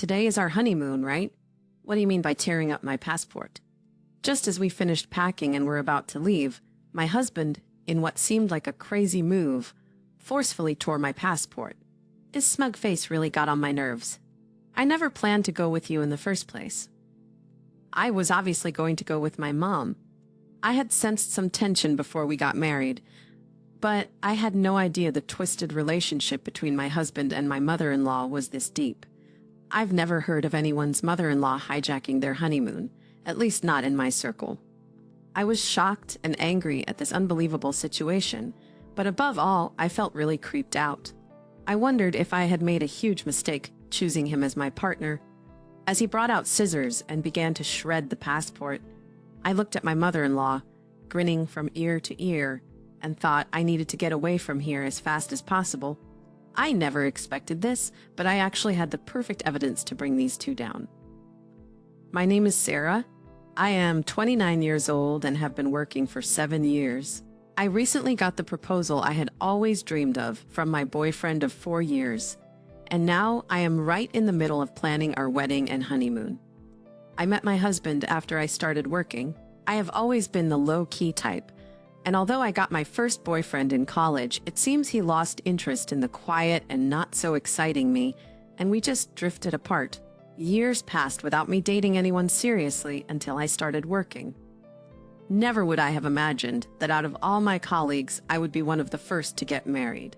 today is our honeymoon, right? What do you mean by tearing up my passport? Just as we finished packing and were about to leave, my husband, in what seemed like a crazy move, forcefully tore my passport. His smug face really got on my nerves. I never planned to go with you in the first place. I was obviously going to go with my mom. I had sensed some tension before we got married, but I had no idea the twisted relationship between my husband and my mother-in-law was this deep. I've never heard of anyone's mother-in-law hijacking their honeymoon, at least not in my circle. I was shocked and angry at this unbelievable situation, but above all, I felt really creeped out. I wondered if I had made a huge mistake choosing him as my partner. As he brought out scissors and began to shred the passport, I looked at my mother-in-law, grinning from ear to ear, and thought I needed to get away from here as fast as possible. I never expected this, but I actually had the perfect evidence to bring these two down. My name is Sarah. I am 29 years old and have been working for 7 years. I recently got the proposal I had always dreamed of from my boyfriend of 4 years, and now I am right in the middle of planning our wedding and honeymoon. I met my husband after I started working. I have always been the low-key type, and although I got my first boyfriend in college, it seems he lost interest in the quiet and not-so-exciting me, and we just drifted apart. Years passed without me dating anyone seriously until I started working. Never would I have imagined that out of all my colleagues, I would be one of the first to get married.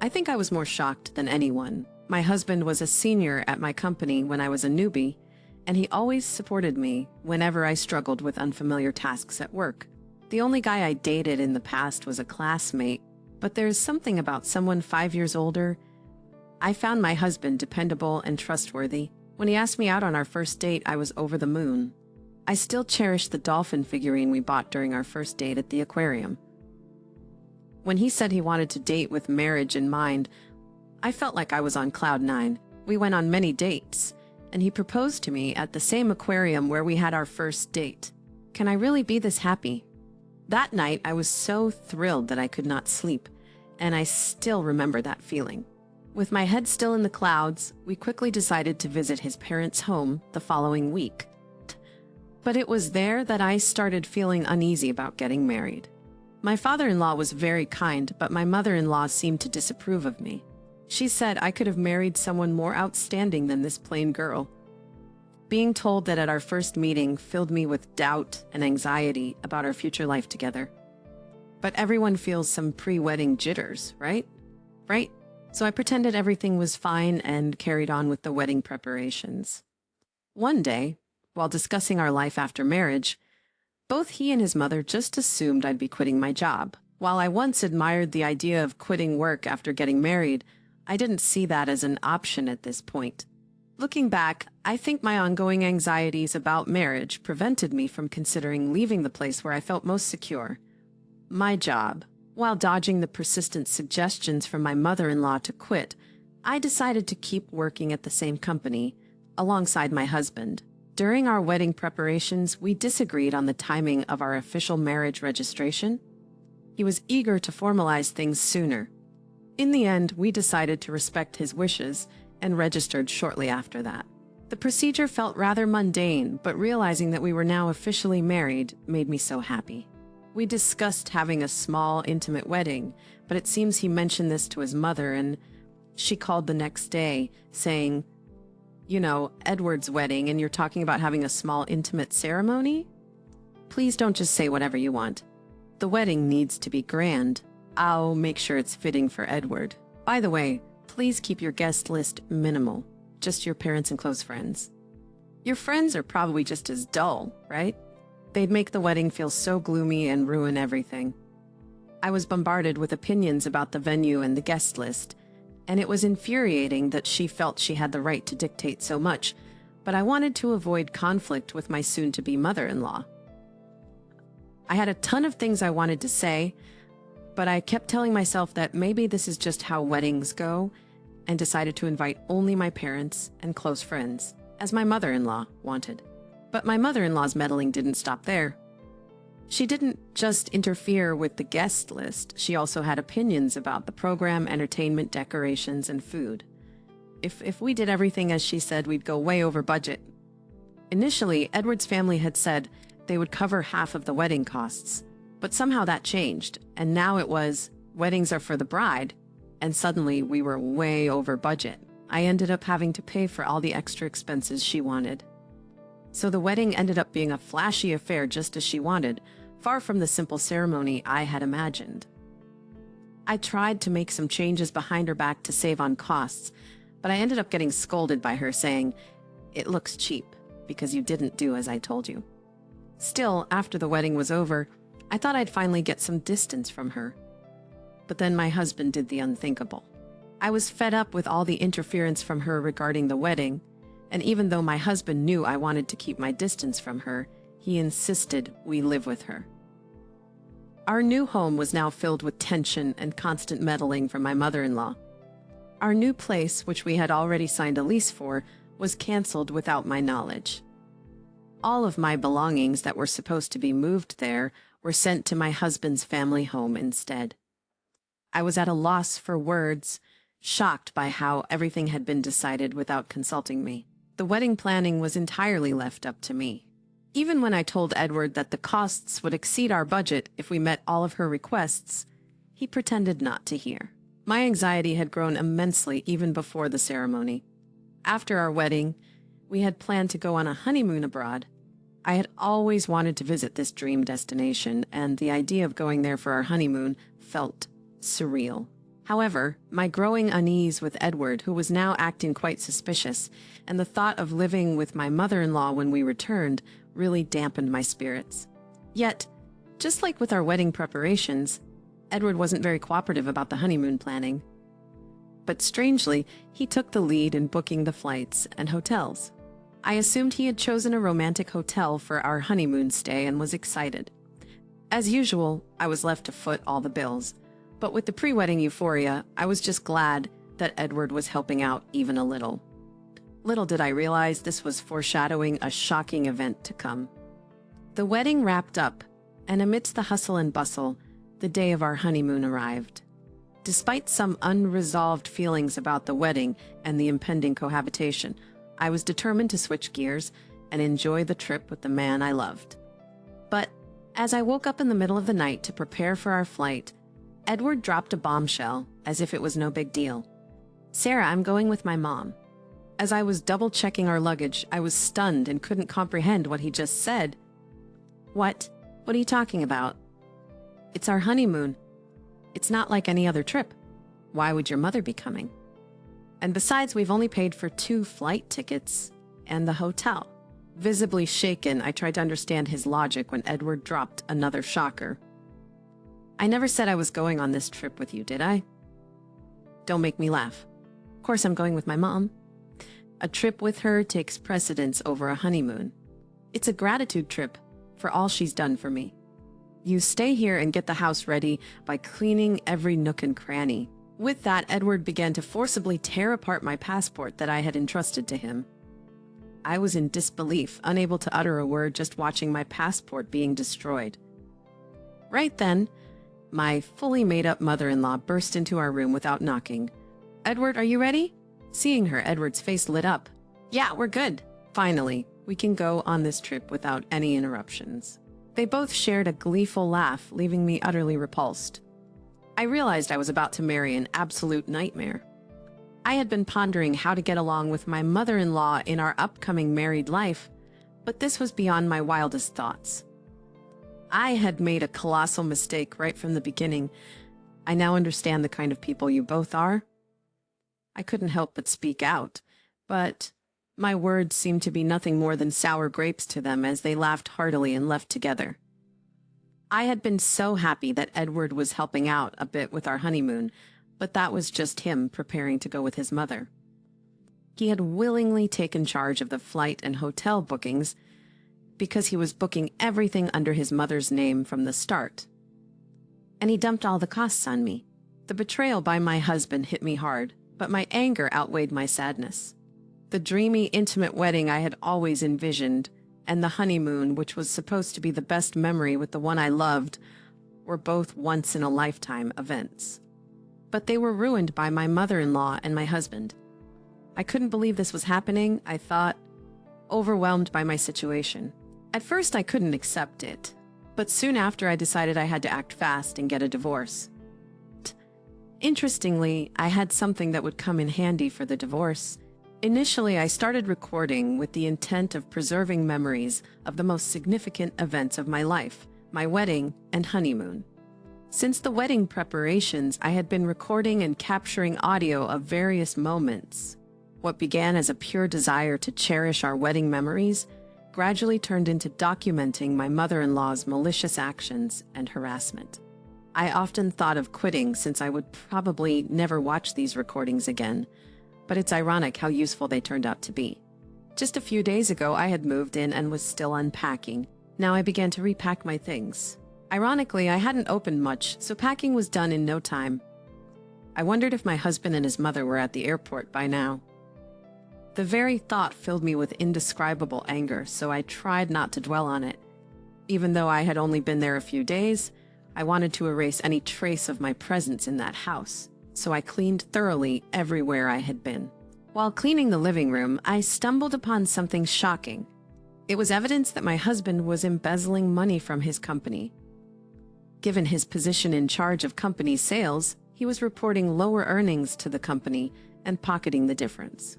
I think I was more shocked than anyone. My husband was a senior at my company when I was a newbie, and he always supported me whenever I struggled with unfamiliar tasks at work. The only guy I dated in the past was a classmate, but there's something about someone 5 years older. I found my husband dependable and trustworthy. When he asked me out on our first date, I was over the moon. I still cherish the dolphin figurine we bought during our first date at the aquarium. When he said he wanted to date with marriage in mind, I felt like I was on cloud 9. We went on many dates, and he proposed to me at the same aquarium where we had our first date. Can I really be this happy? That night, I was so thrilled that I could not sleep, and I still remember that feeling. With my head still in the clouds, we quickly decided to visit his parents' home the following week. But it was there that I started feeling uneasy about getting married. My father-in-law was very kind, but my mother-in-law seemed to disapprove of me. She said I could have married someone more outstanding than this plain girl. Being told that at our first meeting filled me with doubt and anxiety about our future life together. But everyone feels some pre-wedding jitters, right? Right? So I pretended everything was fine and carried on with the wedding preparations. One day, while discussing our life after marriage, both he and his mother just assumed I'd be quitting my job. While I once admired the idea of quitting work after getting married, I didn't see that as an option at this point. Looking back, I think my ongoing anxieties about marriage prevented me from considering leaving the place where I felt most secure, my job. While dodging the persistent suggestions from my mother-in-law to quit, I decided to keep working at the same company, alongside my husband. During our wedding preparations, we disagreed on the timing of our official marriage registration. He was eager to formalize things sooner. In the end, we decided to respect his wishes and registered shortly after that. The procedure felt rather mundane, but realizing that we were now officially married made me so happy. We discussed having a small, intimate wedding, but it seems he mentioned this to his mother, and she called the next day, saying, "You know, Edward's wedding, and you're talking about having a small, intimate ceremony? Please don't just say whatever you want. The wedding needs to be grand. I'll make sure it's fitting for Edward. By the way, please keep your guest list minimal, just your parents and close friends. Your friends are probably just as dull, right? They'd make the wedding feel so gloomy and ruin everything." I was bombarded with opinions about the venue and the guest list, and it was infuriating that she felt she had the right to dictate so much, but I wanted to avoid conflict with my soon-to-be mother-in-law. I had a ton of things I wanted to say, but I kept telling myself that maybe this is just how weddings go, and decided to invite only my parents and close friends, as my mother-in-law wanted. But my mother-in-law's meddling didn't stop there. She didn't just interfere with the guest list, she also had opinions about the program, entertainment, decorations, and food. If we did everything as she said, we'd go way over budget. Initially, Edward's family had said they would cover half of the wedding costs, but somehow that changed, and now it was, weddings are for the bride, and suddenly we were way over budget. I ended up having to pay for all the extra expenses she wanted. So the wedding ended up being a flashy affair just as she wanted, far from the simple ceremony I had imagined. I tried to make some changes behind her back to save on costs, but I ended up getting scolded by her saying, "It looks cheap because you didn't do as I told you." Still, after the wedding was over, I thought I'd finally get some distance from her. But then my husband did the unthinkable. I was fed up with all the interference from her regarding the wedding, and even though my husband knew I wanted to keep my distance from her, he insisted we live with her. Our new home was now filled with tension and constant meddling from my mother-in-law. Our new place, which we had already signed a lease for, was canceled without my knowledge. All of my belongings that were supposed to be moved there were sent to my husband's family home instead. I was at a loss for words, shocked by how everything had been decided without consulting me. The wedding planning was entirely left up to me. Even when I told Edward that the costs would exceed our budget if we met all of her requests, he pretended not to hear. My anxiety had grown immensely even before the ceremony. After our wedding, we had planned to go on a honeymoon abroad. I had always wanted to visit this dream destination, and the idea of going there for our honeymoon felt surreal. However, my growing unease with Edward, who was now acting quite suspicious, and the thought of living with my mother-in-law when we returned really dampened my spirits. Yet, just like with our wedding preparations, Edward wasn't very cooperative about the honeymoon planning. But strangely, he took the lead in booking the flights and hotels. I assumed he had chosen a romantic hotel for our honeymoon stay and was excited. As usual, I was left to foot all the bills. But with the pre-wedding euphoria, I was just glad that Edward was helping out even a little. Little did I realize this was foreshadowing a shocking event to come. The wedding wrapped up, and amidst the hustle and bustle, the day of our honeymoon arrived. Despite some unresolved feelings about the wedding and the impending cohabitation, I was determined to switch gears and enjoy the trip with the man I loved. But as I woke up in the middle of the night to prepare for our flight, Edward dropped a bombshell as if it was no big deal. "Sarah, I'm going with my mom." As I was double-checking our luggage, I was stunned and couldn't comprehend what he just said. What? What are you talking about?" "It's our honeymoon. It's not like any other trip. Why would your mother be coming? And besides, we've only paid for 2 flight tickets and the hotel." Visibly shaken, I tried to understand his logic when Edward dropped another shocker. "I never said I was going on this trip with you, did I?" "Don't make me laugh. Of course I'm going with my mom. A trip with her takes precedence over a honeymoon. It's a gratitude trip for all she's done for me. You stay here and get the house ready by cleaning every nook and cranny." With that, Edward began to forcibly tear apart my passport that I had entrusted to him. I was in disbelief, unable to utter a word, just watching my passport being destroyed. Right then, my fully made-up mother-in-law burst into our room without knocking. "Edward, are you ready?" Seeing her, Edward's face lit up. "Yeah, we're good. Finally, we can go on this trip without any interruptions." They both shared a gleeful laugh, leaving me utterly repulsed. I realized I was about to marry an absolute nightmare. I had been pondering how to get along with my mother-in-law in our upcoming married life, but this was beyond my wildest thoughts. I had made a colossal mistake right from the beginning. I now understand the kind of people you both are. I couldn't help but speak out, but my words seemed to be nothing more than sour grapes to them as they laughed heartily and left together. I had been so happy that Edward was helping out a bit with our honeymoon, but that was just him preparing to go with his mother. He had willingly taken charge of the flight and hotel bookings because he was booking everything under his mother's name from the start. And he dumped all the costs on me. The betrayal by my husband hit me hard, but my anger outweighed my sadness. The dreamy, intimate wedding I had always envisioned, and the honeymoon, which was supposed to be the best memory with the one I loved, were both once-in-a-lifetime events. But they were ruined by my mother-in-law and my husband. I couldn't believe this was happening, I thought, overwhelmed by my situation. At first, I couldn't accept it, but soon after I decided I had to act fast and get a divorce. Interestingly, I had something that would come in handy for the divorce. Initially, I started recording with the intent of preserving memories of the most significant events of my life, my wedding and honeymoon. Since the wedding preparations, I had been recording and capturing audio of various moments. What began as a pure desire to cherish our wedding memories gradually turned into documenting my mother-in-law's malicious actions and harassment. I often thought of quitting since I would probably never watch these recordings again, but it's ironic how useful they turned out to be. Just a few days ago, I had moved in and was still unpacking. Now I began to repack my things. Ironically, I hadn't opened much, so packing was done in no time. I wondered if my husband and his mother were at the airport by now. The very thought filled me with indescribable anger, so I tried not to dwell on it. Even though I had only been there a few days, I wanted to erase any trace of my presence in that house, so I cleaned thoroughly everywhere I had been. While cleaning the living room, I stumbled upon something shocking. It was evidence that my husband was embezzling money from his company. Given his position in charge of company sales, he was reporting lower earnings to the company and pocketing the difference.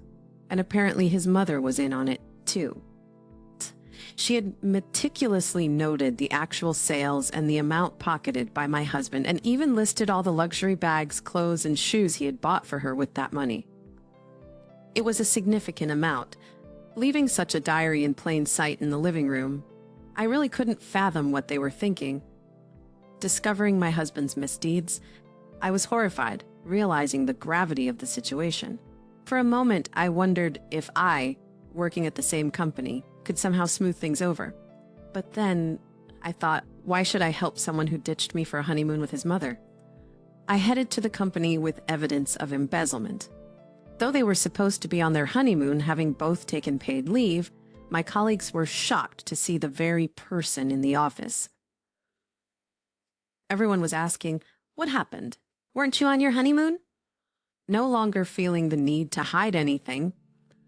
And apparently his mother was in on it, too. She had meticulously noted the actual sales and the amount pocketed by my husband, and even listed all the luxury bags, clothes, and shoes he had bought for her with that money. It was a significant amount. Leaving such a diary in plain sight in the living room, I really couldn't fathom what they were thinking. Discovering my husband's misdeeds, I was horrified, realizing the gravity of the situation. For a moment, I wondered if I, working at the same company, could somehow smooth things over. But then I thought, why should I help someone who ditched me for a honeymoon with his mother? I headed to the company with evidence of embezzlement. Though they were supposed to be on their honeymoon, having both taken paid leave, my colleagues were shocked to see the very person in the office. Everyone was asking, "What happened? Weren't you on your honeymoon?" No longer feeling the need to hide anything,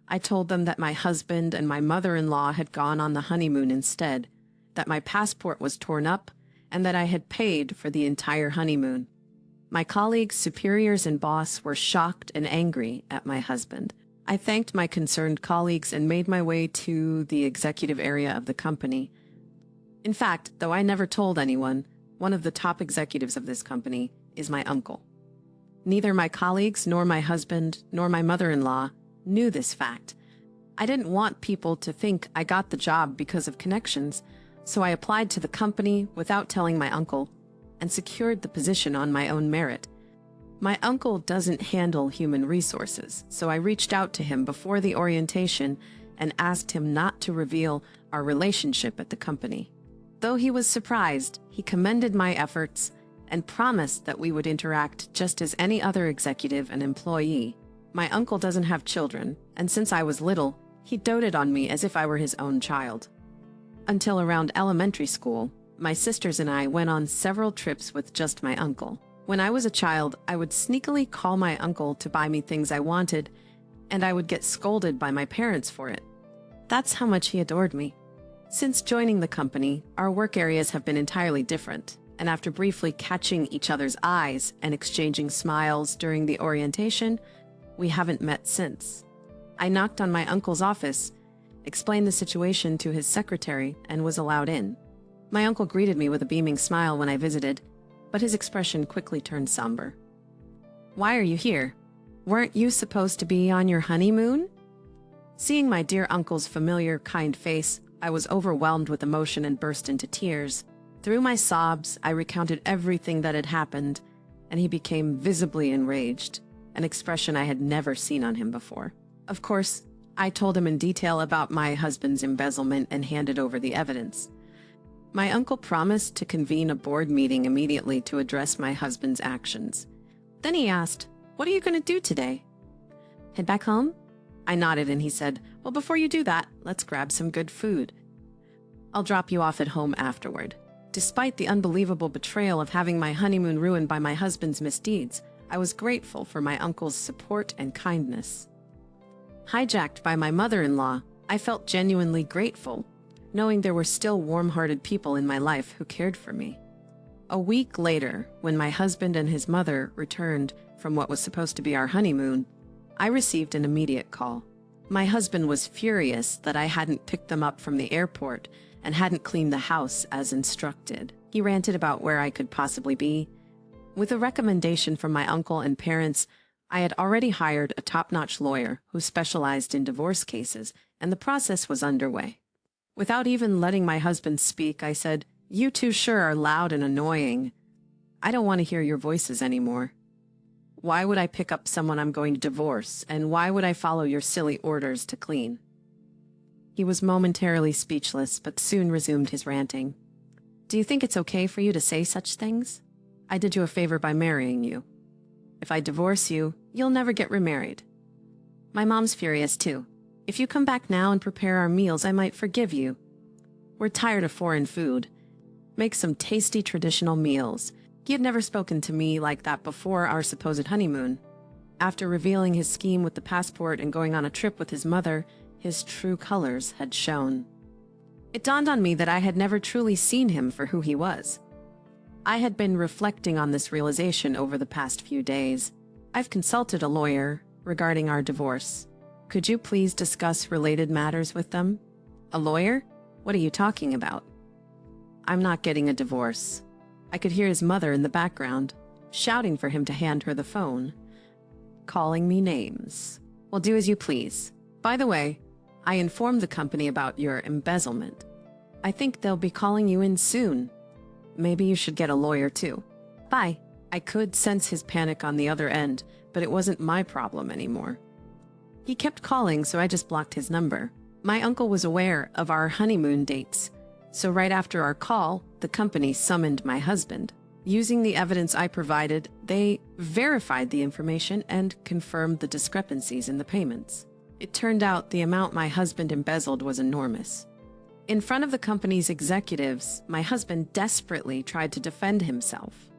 I told them that my husband and my mother-in-law had gone on the honeymoon instead, that my passport was torn up, and that I had paid for the entire honeymoon. My colleagues, superiors, and boss were shocked and angry at my husband. I thanked my concerned colleagues and made my way to the executive area of the company. In fact, though I never told anyone, one of the top executives of this company is my uncle. Neither my colleagues, nor my husband, nor my mother-in-law knew this fact. I didn't want people to think I got the job because of connections, so I applied to the company without telling my uncle and secured the position on my own merit. My uncle doesn't handle human resources, so I reached out to him before the orientation and asked him not to reveal our relationship at the company. Though he was surprised, he commended my efforts and promised that we would interact just as any other executive and employee. My uncle doesn't have children, and since I was little, he doted on me as if I were his own child. Until around elementary school, my sisters and I went on several trips with just my uncle. When I was a child, I would sneakily call my uncle to buy me things I wanted, and I would get scolded by my parents for it. That's how much he adored me. Since joining the company, our work areas have been entirely different, and after briefly catching each other's eyes and exchanging smiles during the orientation, we haven't met since. I knocked on my uncle's office, explained the situation to his secretary, and was allowed in. My uncle greeted me with a beaming smile when I visited, but his expression quickly turned somber. "Why are you here? Weren't you supposed to be on your honeymoon?" Seeing my dear uncle's familiar, kind face, I was overwhelmed with emotion and burst into tears. Through my sobs, I recounted everything that had happened, and he became visibly enraged, an expression I had never seen on him before. Of course, I told him in detail about my husband's embezzlement and handed over the evidence. My uncle promised to convene a board meeting immediately to address my husband's actions. Then he asked, "What are you going to do today? Head back home?" I nodded and he said, "Well, before you do that, let's grab some good food. I'll drop you off at home afterward." Despite the unbelievable betrayal of having my honeymoon ruined by my husband's misdeeds, I was grateful for my uncle's support and kindness. Hijacked by my mother-in-law, I felt genuinely grateful, knowing there were still warm-hearted people in my life who cared for me. A week later, when my husband and his mother returned from what was supposed to be our honeymoon, I received an immediate call. My husband was furious that I hadn't picked them up from the airport and hadn't cleaned the house as instructed. He ranted about where I could possibly be. With a recommendation from my uncle and parents, I had already hired a top-notch lawyer who specialized in divorce cases, and the process was underway. Without even letting my husband speak, I said, "You two sure are loud and annoying. I don't want to hear your voices anymore. Why would I pick up someone I'm going to divorce, and why would I follow your silly orders to clean?" He was momentarily speechless, but soon resumed his ranting. "Do you think it's okay for you to say such things? I did you a favor by marrying you. If I divorce you, you'll never get remarried. My mom's furious too. If you come back now and prepare our meals, I might forgive you. We're tired of foreign food. Make some tasty traditional meals." He had never spoken to me like that before our supposed honeymoon. After revealing his scheme with the passport and going on a trip with his mother, his true colors had shown. It dawned on me that I had never truly seen him for who he was. I had been reflecting on this realization over the past few days. I've consulted a lawyer regarding our divorce. Could you please discuss related matters with them? A lawyer? What are you talking about? I'm not getting a divorce. I could hear his mother in the background, shouting for him to hand her the phone, calling me names. Well, do as you please. By the way, I informed the company about your embezzlement. I think they'll be calling you in soon. Maybe you should get a lawyer too. Bye. I could sense his panic on the other end, but it wasn't my problem anymore. He kept calling, so I just blocked his number. My uncle was aware of our honeymoon dates, so right after our call, the company summoned my husband. Using the evidence I provided, they verified the information and confirmed the discrepancies in the payments. It turned out the amount my husband embezzled was enormous. In front of the company's executives, my husband desperately tried to defend himself.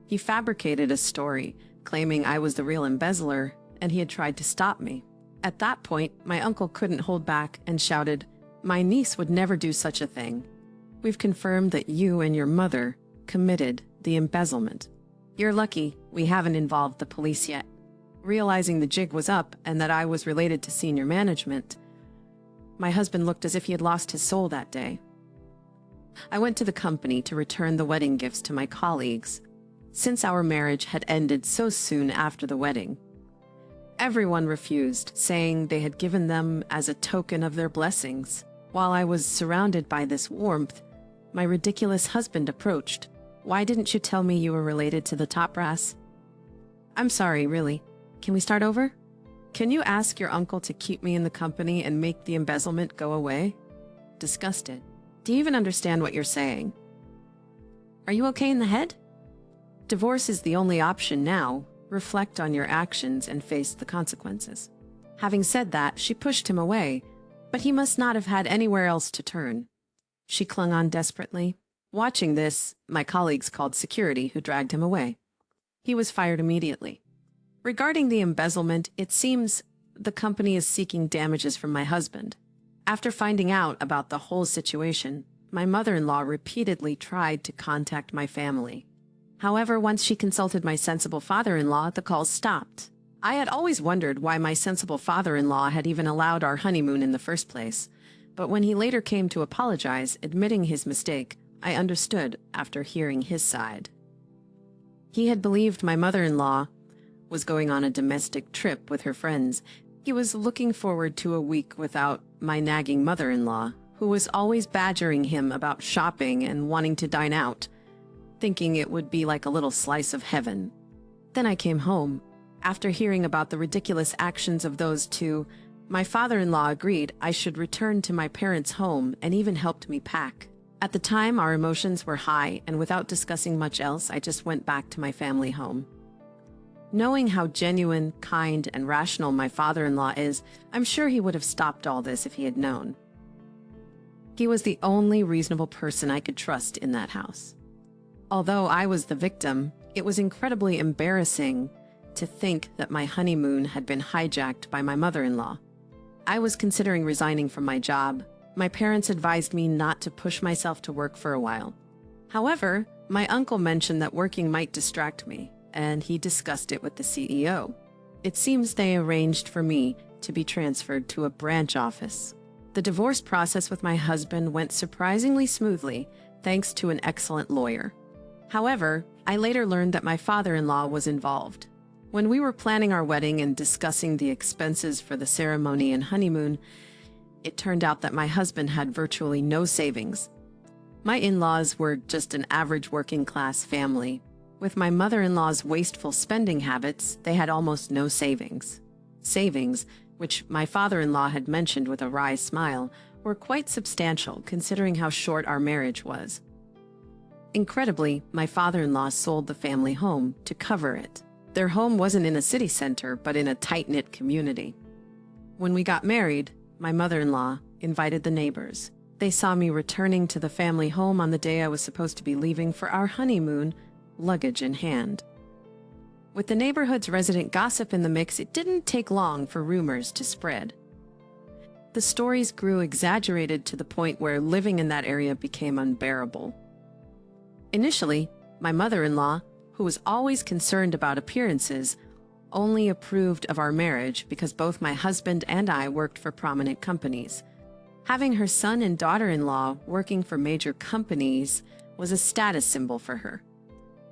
He fabricated a story, claiming I was the real embezzler, and he had tried to stop me. At that point, my uncle couldn't hold back and shouted, "My niece would never do such a thing. We've confirmed that you and your mother committed the embezzlement. You're lucky we haven't involved the police yet." Realizing the jig was up and that I was related to senior management, my husband looked as if he had lost his soul that day. I went to the company to return the wedding gifts to my colleagues, since our marriage had ended so soon after the wedding. Everyone refused, saying they had given them as a token of their blessings. While I was surrounded by this warmth, my ridiculous husband approached. "Why didn't you tell me you were related to the top brass?" "I'm sorry, really. Can we start over? Can you ask your uncle to keep me in the company and make the embezzlement go away?" Disgusted. "Do you even understand what you're saying? Are you okay in the head? Divorce is the only option now. Reflect on your actions and face the consequences." Having said that, she pushed him away, but he must not have had anywhere else to turn. She clung on desperately. Watching this, my colleagues called security, who dragged him away. He was fired immediately. Regarding the embezzlement, it seems the company is seeking damages from my husband. After finding out about the whole situation, my mother-in-law repeatedly tried to contact my family. However, once she consulted my sensible father-in-law, the calls stopped. I had always wondered why my sensible father-in-law had even allowed our honeymoon in the first place, but when he later came to apologize, admitting his mistake, I understood after hearing his side. He had believed my mother-in-law was going on a domestic trip with her friends. He was looking forward to a week without my nagging mother-in-law, who was always badgering him about shopping and wanting to dine out, thinking it would be like a little slice of heaven. Then I came home. After hearing about the ridiculous actions of those two, my father-in-law agreed I should return to my parents' home and even helped me pack. At the time, our emotions were high, and without discussing much else, I just went back to my family home. Knowing how genuine, kind, and rational my father-in-law is, I'm sure he would have stopped all this if he had known. He was the only reasonable person I could trust in that house. Although I was the victim, it was incredibly embarrassing to think that my honeymoon had been hijacked by my mother-in-law. I was considering resigning from my job. My parents advised me not to push myself to work for a while. However, my uncle mentioned that working might distract me, and he discussed it with the CEO. It seems they arranged for me to be transferred to a branch office. The divorce process with my husband went surprisingly smoothly, thanks to an excellent lawyer. However, I later learned that my father-in-law was involved. When we were planning our wedding and discussing the expenses for the ceremony and honeymoon, it turned out that my husband had virtually no savings. My in-laws were just an average working-class family. With my mother-in-law's wasteful spending habits, they had almost no savings. Savings, which my father-in-law had mentioned with a wry smile, were quite substantial considering how short our marriage was. Incredibly, my father-in-law sold the family home to cover it. Their home wasn't in a city center, but in a tight-knit community. When we got married, my mother-in-law invited the neighbors. They saw me returning to the family home on the day I was supposed to be leaving for our honeymoon, luggage in hand. With the neighborhood's resident gossip in the mix, it didn't take long for rumors to spread. The stories grew exaggerated to the point where living in that area became unbearable. Initially, my mother-in-law, who was always concerned about appearances, only approved of our marriage because both my husband and I worked for prominent companies. Having her son and daughter-in-law working for major companies was a status symbol for her.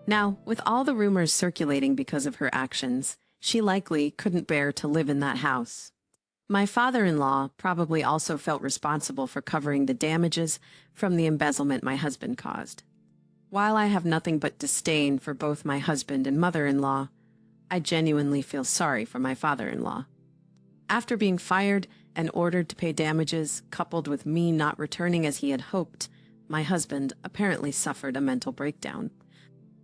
Now, with all the rumors circulating because of her actions, she likely couldn't bear to live in that house. My father-in-law probably also felt responsible for covering the damages from the embezzlement my husband caused. While I have nothing but disdain for both my husband and mother-in-law, I genuinely feel sorry for my father-in-law. After being fired and ordered to pay damages, coupled with me not returning as he had hoped, my husband apparently suffered a mental breakdown.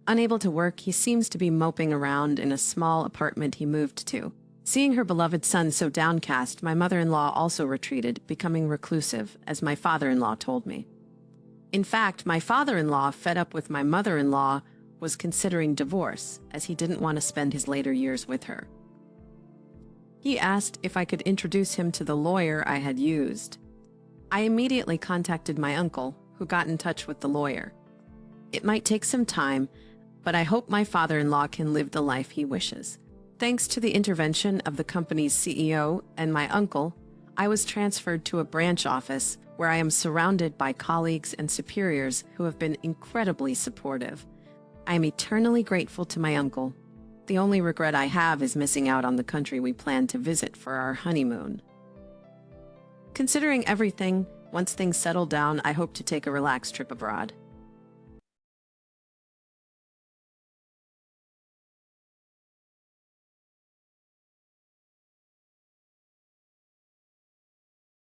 Unable to work, he seems to be moping around in a small apartment he moved to. Seeing her beloved son so downcast, my mother-in-law also retreated, becoming reclusive, as my father-in-law told me. In fact, my father-in-law, fed up with my mother-in-law, was considering divorce, as he didn't want to spend his later years with her. He asked if I could introduce him to the lawyer I had used. I immediately contacted my uncle, who got in touch with the lawyer. It might take some time, but I hope my father-in-law can live the life he wishes. Thanks to the intervention of the company's CEO and my uncle, I was transferred to a branch office where I am surrounded by colleagues and superiors who have been incredibly supportive. I am eternally grateful to my uncle. The only regret I have is missing out on the country we planned to visit for our honeymoon. Considering everything, once things settle down, I hope to take a relaxed trip abroad.